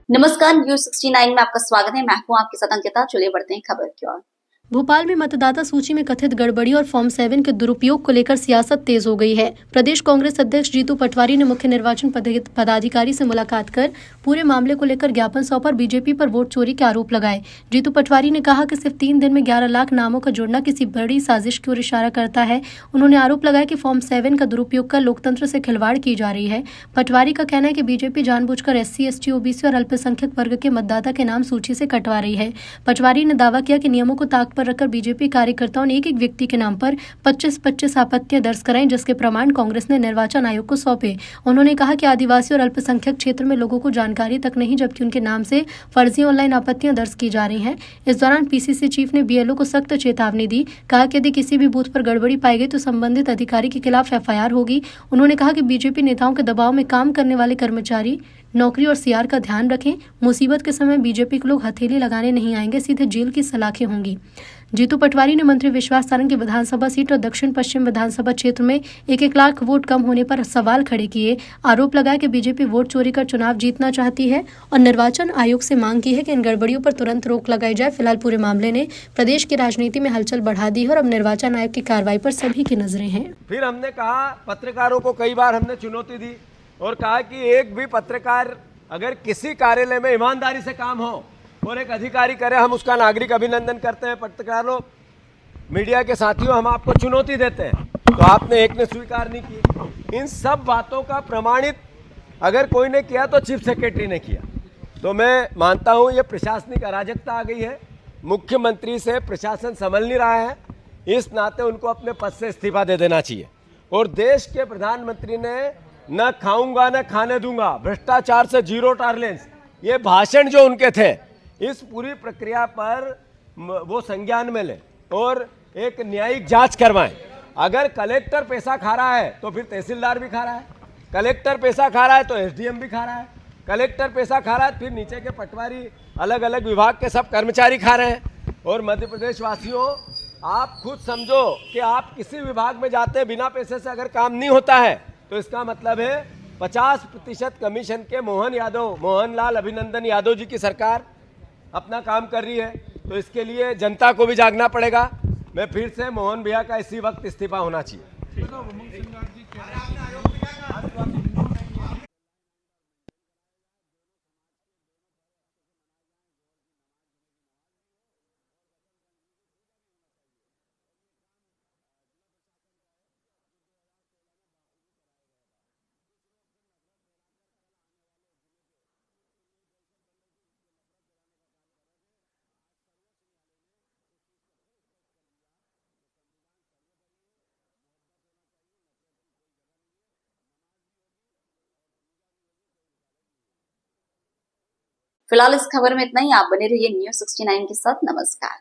नमस्कार, न्यूज 69 में आपका स्वागत है। मैं हूं आपके साथ अंकिता। चलिए बढ़ते हैं खबर की ओर। भोपाल में मतदाता सूची में कथित गड़बड़ी और फॉर्म 7 के दुरुपयोग को लेकर सियासत तेज हो गई है। प्रदेश कांग्रेस अध्यक्ष जीतू पटवारी ने मुख्य निर्वाचन पदाधिकारी से मुलाकात कर पूरे मामले को लेकर ज्ञापन सौंपा और बीजेपी पर वोट चोरी के आरोप लगाए। जीतू पटवारी ने कहा कि सिर्फ 3 दिन में 11 लाख नामों का जुड़ना किसी बड़ी साजिश की ओर इशारा करता है। उन्होंने आरोप लगाया कि फॉर्म 7 का दुरुपयोग कर लोकतंत्र से खिलवाड़ की जा रही है। पटवारी का कहना है कि बीजेपी जानबूझकर SC, ST, OBC और अल्पसंख्यक वर्ग के मतदाता के नाम सूची से कटवा रही है। पटवारी ने दावा किया कि नियमों को ताक पर रखकर बीजेपी कार्यकर्ताओं ने एक व्यक्ति के नाम पर 25-25 आपत्तियां दर्ज कराई, जिसके प्रमाण कांग्रेस ने निर्वाचन आयोग को सौंपे। उन्होंने कहा कि आदिवासी और अल्पसंख्यक क्षेत्र में लोगों को जानकारी तक नहीं, जबकि उनके नाम से फर्जी ऑनलाइन आपत्तियां दर्ज की जा रही हैं। इस दौरान PCC चीफ ने BLO को सख्त चेतावनी दी। कहा कि यदि किसी भी बूथ पर गड़बड़ी पाई गई तो संबंधित अधिकारी के खिलाफ FIR होगी। उन्होंने कहा कि बीजेपी नेताओं के दबाव में काम करने वाले कर्मचारी नौकरी और CR का ध्यान रखें। मुसीबत के समय बीजेपी के लोग हथेली लगाने नहीं आएंगे, सीधे जेल की सलाखें होंगी। जीतू पटवारी ने मंत्री विश्वास सारंग की विधानसभा सीट और दक्षिण पश्चिम विधानसभा क्षेत्र में 1-1 लाख वोट कम होने पर सवाल खड़े किए। आरोप लगाया कि बीजेपी वोट चोरी कर चुनाव जीतना चाहती है और निर्वाचन आयोग से मांग की है कि इन गड़बड़ियों पर तुरंत रोक लगाई जाए। फिलहाल पूरे मामले ने प्रदेश की राजनीति में हलचल बढ़ा दी है और अब निर्वाचन आयोग की कार्रवाई पर सभी की नजरें हैं। फिर हमने कहा, पत्रकारों को कई बार हमने चुनौती दी और कहा कि एक भी पत्रकार अगर किसी कार्यालय में ईमानदारी से काम हो और एक अधिकारी करे, हम उसका नागरिक अभिनंदन करते हैं। पत्रकारों, मीडिया के साथियों, हम आपको चुनौती देते हैं, तो आपने एक ने स्वीकार नहीं की। इन सब बातों का प्रमाणित अगर कोई ने किया तो चीफ सेक्रेटरी ने किया। तो मैं मानता हूं ये प्रशासनिक अराजकता आ गई है। मुख्यमंत्री से प्रशासन संभल नहीं रहा है, इस नाते उनको अपने पद से इस्तीफा दे देना चाहिए। और देश के प्रधानमंत्री ने न खाऊंगा न खाने दूंगा, भ्रष्टाचार से जीरो टॉलरेंस, ये भाषण जो उनके थे, इस पूरी प्रक्रिया पर वो संज्ञान में लें और एक न्यायिक जांच करवाएं। अगर कलेक्टर पैसा खा रहा है तो फिर तहसीलदार भी खा रहा है, कलेक्टर पैसा खा रहा है तो SDM भी खा रहा है, कलेक्टर पैसा खा रहा है फिर नीचे के पटवारी, अलग अलग विभाग के सब कर्मचारी खा रहे हैं। और मध्य प्रदेश वासियों, आप खुद समझो कि आप किसी विभाग में जाते हैं, बिना पैसे से अगर काम नहीं होता है तो इसका मतलब है 50% कमीशन के मोहनलाल अभिनंदन यादव जी की सरकार अपना काम कर रही है। तो इसके लिए जनता को भी जागना पड़ेगा। मैं फिर से मोहन भैया का इसी वक्त इस्तीफा होना चाहिए। फिलहाल इस खबर में इतना ही। आप बने रहिए न्यूज 69 के साथ। नमस्कार।